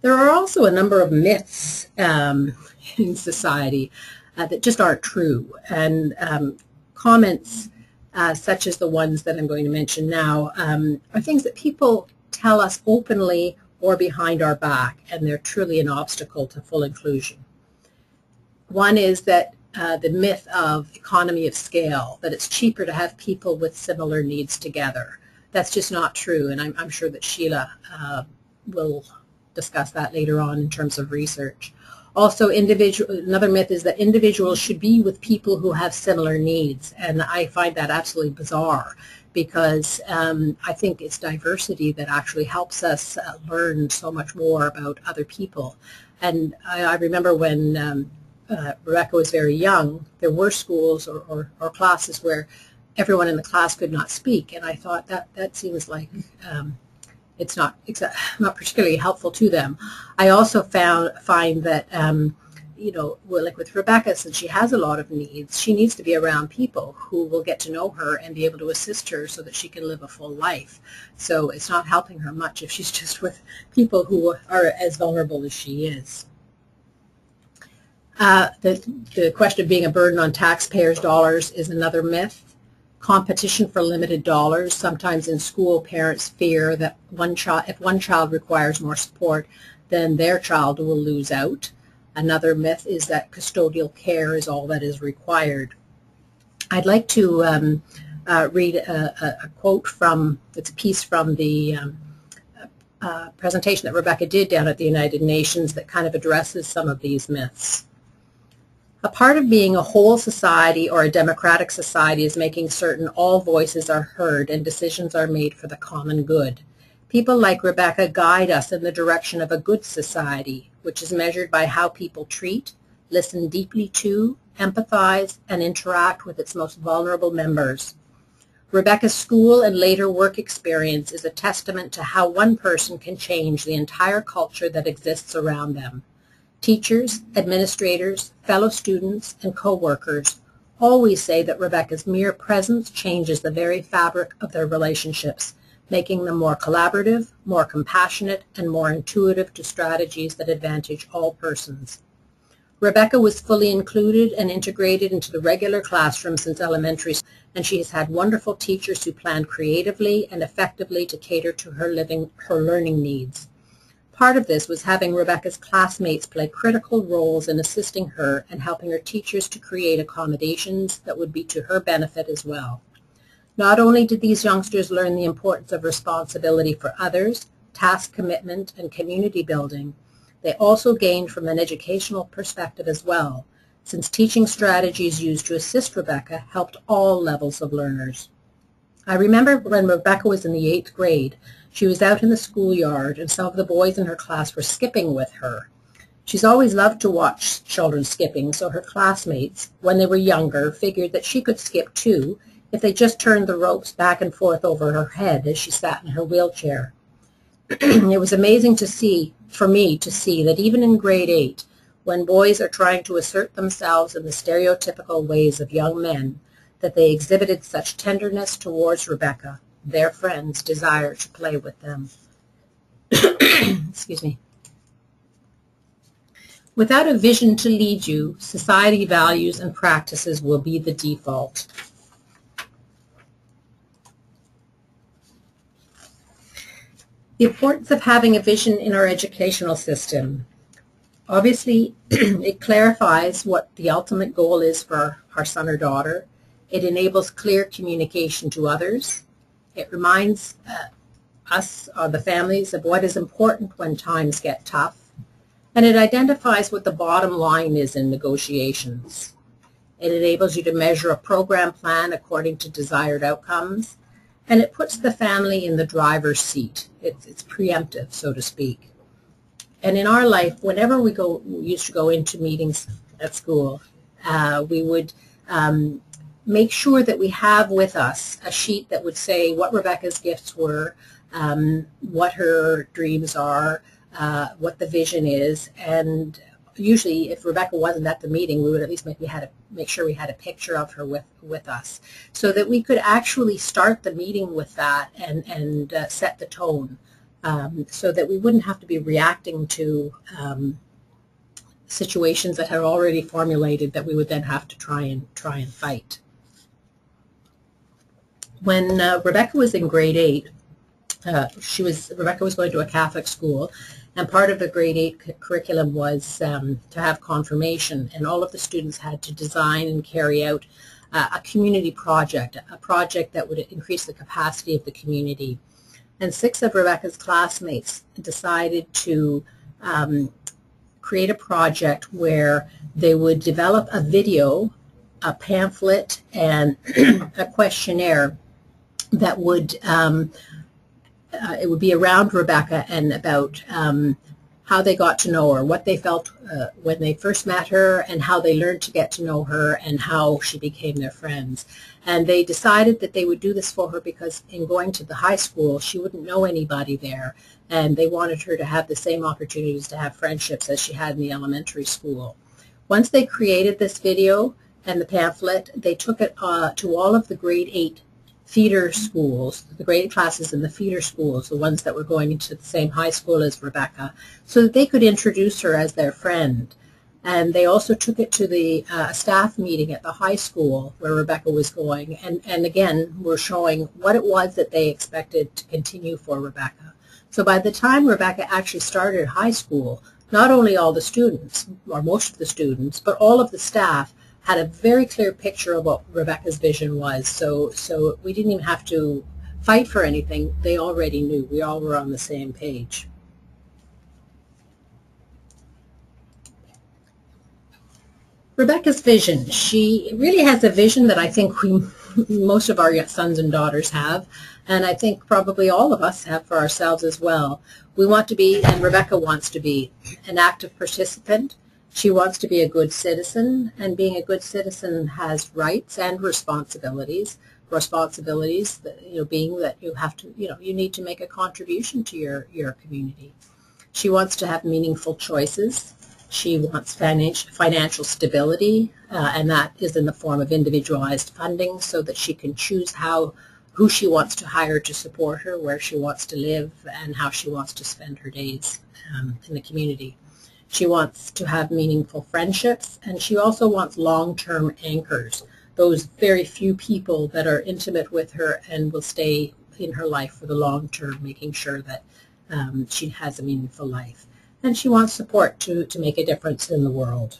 There are also a number of myths in society that just aren't true, and comments such as the ones that I'm going to mention now are things that people tell us openly or behind our back, and they're truly an obstacle to full inclusion. One is that the myth of economy of scale, that it's cheaper to have people with similar needs together. That's just not true, and I'm sure that Sheila will discuss that later on in terms of research. Also, another myth is that individuals should be with people who have similar needs, and I find that absolutely bizarre because I think it's diversity that actually helps us learn so much more about other people. And I remember when Rebecca was very young, there were schools or classes where everyone in the class could not speak, and I thought that seems like it's not particularly helpful to them. I also find that like with Rebecca, since she has a lot of needs, she needs to be around people who will get to know her and be able to assist her so that she can live a full life. So it's not helping her much if she's just with people who are as vulnerable as she is. The question of being a burden on taxpayers' dollars is another myth. Competition for limited dollars. Sometimes in school, parents fear that if one child requires more support, then their child will lose out. Another myth is that custodial care is all that is required. I'd like to read a quote it's a piece from the presentation that Rebecca did down at the United Nations that kind of addresses some of these myths. A part of being a whole society or a democratic society is making certain all voices are heard and decisions are made for the common good. People like Rebecca guide us in the direction of a good society, which is measured by how people treat, listen deeply to, empathize, and interact with its most vulnerable members. Rebecca's school and later work experience is a testament to how one person can change the entire culture that exists around them. Teachers, administrators, fellow students, and co-workers always say that Rebecca's mere presence changes the very fabric of their relationships, making them more collaborative, more compassionate, and more intuitive to strategies that advantage all persons. Rebecca was fully included and integrated into the regular classroom since elementary school, and she has had wonderful teachers who planned creatively and effectively to cater to her learning needs. Part of this was having Rebecca's classmates play critical roles in assisting her and helping her teachers to create accommodations that would be to her benefit as well. Not only did these youngsters learn the importance of responsibility for others, task commitment, and community building, they also gained from an educational perspective as well, since teaching strategies used to assist Rebecca helped all levels of learners. I remember when Rebecca was in the 8th grade, she was out in the schoolyard and some of the boys in her class were skipping with her. She's always loved to watch children skipping, so her classmates, when they were younger, figured that she could skip too if they just turned the ropes back and forth over her head as she sat in her wheelchair. It was amazing for me to see that even in grade 8, when boys are trying to assert themselves in the stereotypical ways of young men, that they exhibited such tenderness towards Rebecca, their friends' desire to play with them. Excuse me. Without a vision to lead you, society values and practices will be the default. The importance of having a vision in our educational system. Obviously, it clarifies what the ultimate goal is for our son or daughter. It enables clear communication to others. It reminds us, or the families, of what is important when times get tough. And it identifies what the bottom line is in negotiations. It enables you to measure a program plan according to desired outcomes. And it puts the family in the driver's seat. It's preemptive, so to speak. And in our life, whenever we used to go into meetings at school, we would make sure that we have with us a sheet that would say what Rebecca's gifts were, what her dreams are, what the vision is, and usually if Rebecca wasn't at the meeting, we would at least make sure we had a picture of her with us, so that we could actually start the meeting with that and set the tone so that we wouldn't have to be reacting to situations that had already formulated that we would then have to try and fight. When Rebecca was in grade 8, Rebecca was going to a Catholic school, and part of the grade 8 curriculum was to have confirmation, and all of the students had to design and carry out a community project, a project that would increase the capacity of the community. And 6 of Rebecca's classmates decided to create a project where they would develop a video, a pamphlet, and a questionnaire that would it would be around Rebecca and about how they got to know her, what they felt when they first met her, and how they learned to get to know her, and how she became their friends. And they decided that they would do this for her because in going to the high school, she wouldn't know anybody there, and they wanted her to have the same opportunities to have friendships as she had in the elementary school. Once they created this video and the pamphlet, they took it to all of the grade 8 feeder schools, the grade 8 classes in the feeder schools, the ones that were going into the same high school as Rebecca, so that they could introduce her as their friend. And they also took it to the staff meeting at the high school where Rebecca was going, and again were showing what it was that they expected to continue for Rebecca. So by the time Rebecca actually started high school, not only all the students, or most of the students, but all of the staff had a very clear picture of what Rebecca's vision was. So we didn't even have to fight for anything. They already knew. We all were on the same page. Rebecca's vision. She really has a vision that I think most of our sons and daughters have, and I think probably all of us have for ourselves as well. We want to be, and Rebecca wants to be, an active participant. She wants to be a good citizen, and being a good citizen has rights and responsibilities. Responsibilities, being that you have to, you need to make a contribution to your community. She wants to have meaningful choices. She wants financial stability, and that is in the form of individualized funding so that she can choose who she wants to hire to support her, where she wants to live, and how she wants to spend her days in the community. She wants to have meaningful friendships, and she also wants long-term anchors, those very few people that are intimate with her and will stay in her life for the long term, making sure that she has a meaningful life. And she wants support to make a difference in the world.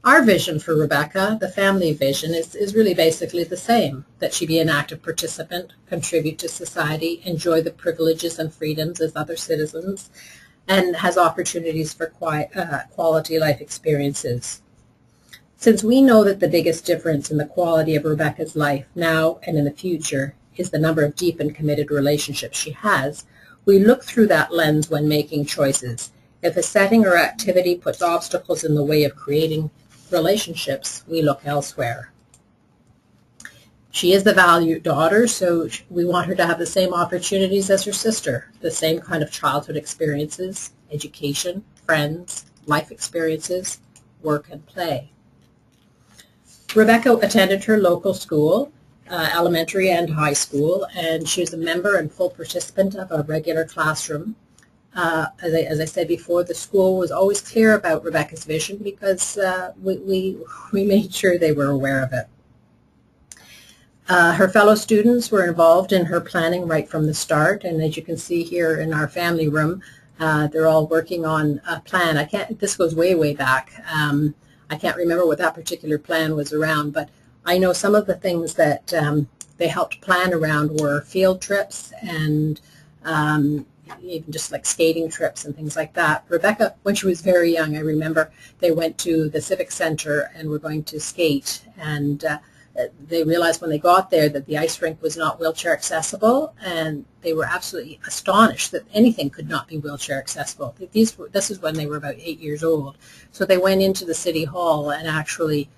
Our vision for Rebecca, the family vision, is really basically the same, that she be an active participant, contribute to society, enjoy the privileges and freedoms as other citizens, and has opportunities for quality life experiences. Since we know that the biggest difference in the quality of Rebecca's life now and in the future is the number of deep and committed relationships she has, we look through that lens when making choices. If a setting or activity puts obstacles in the way of creating relationships, we look elsewhere. She is the valued daughter, so we want her to have the same opportunities as her sister, the same kind of childhood experiences, education, friends, life experiences, work and play. Rebecca attended her local school, elementary and high school, and she was a member and full participant of a regular classroom. As I said before, the school was always clear about Rebecca's vision because we made sure they were aware of it. Her fellow students were involved in her planning right from the start, and as you can see here in our family room, they're all working on a plan. This goes way, way back. I can't remember what that particular plan was around, but I know some of the things that they helped plan around were field trips and even just like skating trips and things like that. Rebecca, when she was very young, I remember they went to the Civic Center and were going to skate, and they realized when they got there that the ice rink was not wheelchair accessible, and they were absolutely astonished that anything could not be wheelchair accessible. This is when they were about 8 years old. So they went into the city hall and actually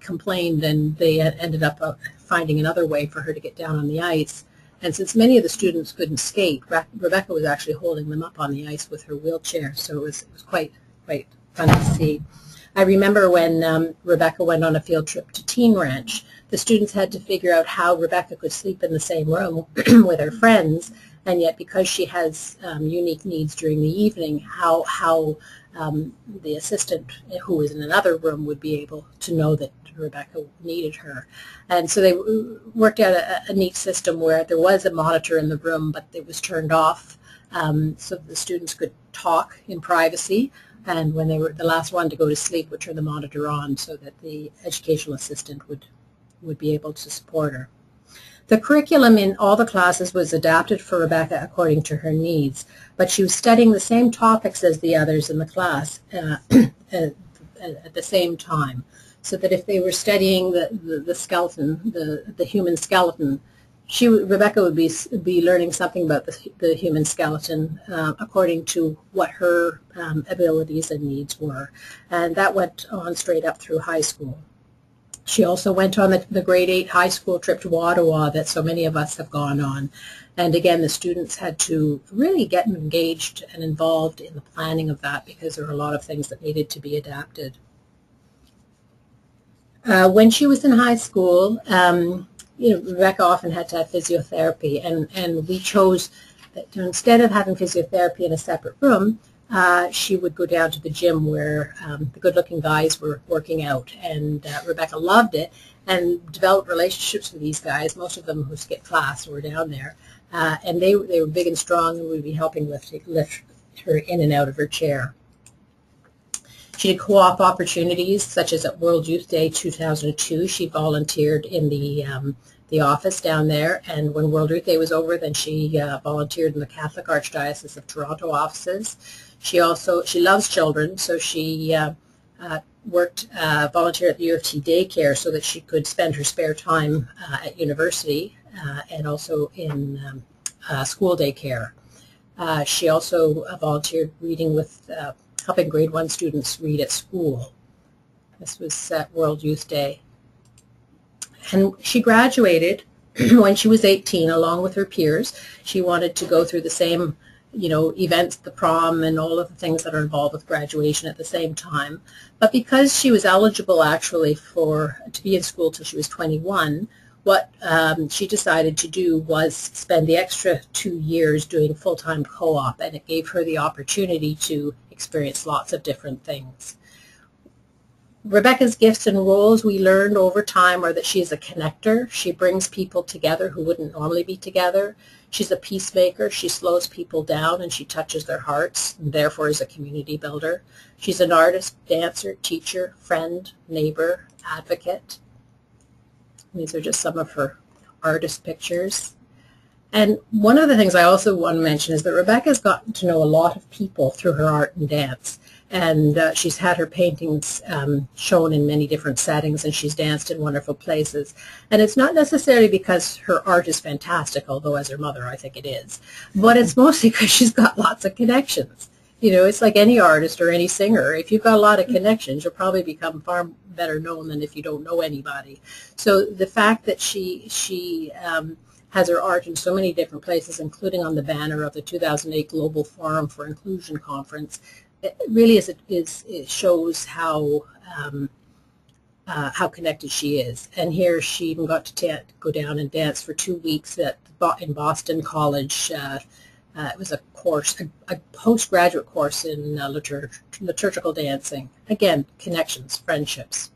complained, and they ended up finding another way for her to get down on the ice. And since many of the students couldn't skate, Rebecca was actually holding them up on the ice with her wheelchair, so it was quite fun to see. I remember when Rebecca went on a field trip to Teen Ranch, the students had to figure out how Rebecca could sleep in the same room with her friends, and yet because she has unique needs during the evening, how the assistant who was in another room would be able to know that Rebecca needed her. And so they worked out a neat system where there was a monitor in the room, but it was turned off so the students could talk in privacy, and when they were the last one to go to sleep would turn the monitor on so that the educational assistant would be able to support her. The curriculum in all the classes was adapted for Rebecca according to her needs, but she was studying the same topics as the others in the class at the same time, so that if they were studying the skeleton, the human skeleton, Rebecca would be learning something about the human skeleton according to what her abilities and needs were, and that went on straight up through high school. She also went on the grade 8 high school trip to Ottawa that so many of us have gone on. And again, the students had to really get engaged and involved in the planning of that because there were a lot of things that needed to be adapted. When she was in high school, Rebecca often had to have physiotherapy, and we chose that instead of having physiotherapy in a separate room, she would go down to the gym where the good-looking guys were working out, and Rebecca loved it and developed relationships with these guys, most of them who skipped class were down there, and they were big and strong and would be helping lift her in and out of her chair. She did co-op opportunities, such as at World Youth Day 2002. She volunteered in the office down there, and when World Youth Day was over, then she volunteered in the Catholic Archdiocese of Toronto offices. She loves children, so she volunteered at the U of T daycare so that she could spend her spare time at university and also in school daycare. She also volunteered reading with helping grade 1 students read at school. This was at World Youth Day. And she graduated when she was 18 along with her peers. She wanted to go through the same events, the prom and all of the things that are involved with graduation at the same time. But because she was eligible actually to be in school till she was 21, what she decided to do was spend the extra 2 years doing full-time co-op, and it gave her the opportunity to experience lots of different things. Rebecca's gifts and roles we learned over time are that she is a connector. She brings people together who wouldn't normally be together. She's a peacemaker. She slows people down and she touches their hearts, and therefore is a community builder. She's an artist, dancer, teacher, friend, neighbor, advocate. These are just some of her artist pictures. And one of the things I also want to mention is that Rebecca's gotten to know a lot of people through her art and dance. And she's had her paintings shown in many different settings, and she's danced in wonderful places. And it's not necessarily because her art is fantastic, although as her mother I think it is, but it's mostly because she's got lots of connections. It's like any artist or any singer. If you've got a lot of connections, you'll probably become far better known than if you don't know anybody. So the fact that she has her art in so many different places, including on the banner of the 2008 Global Forum for Inclusion Conference, it really it shows how connected she is. And here she even got to go down and dance for 2 weeks in Boston College. It was a course, a postgraduate course in liturgical dancing. Again, connections, friendships.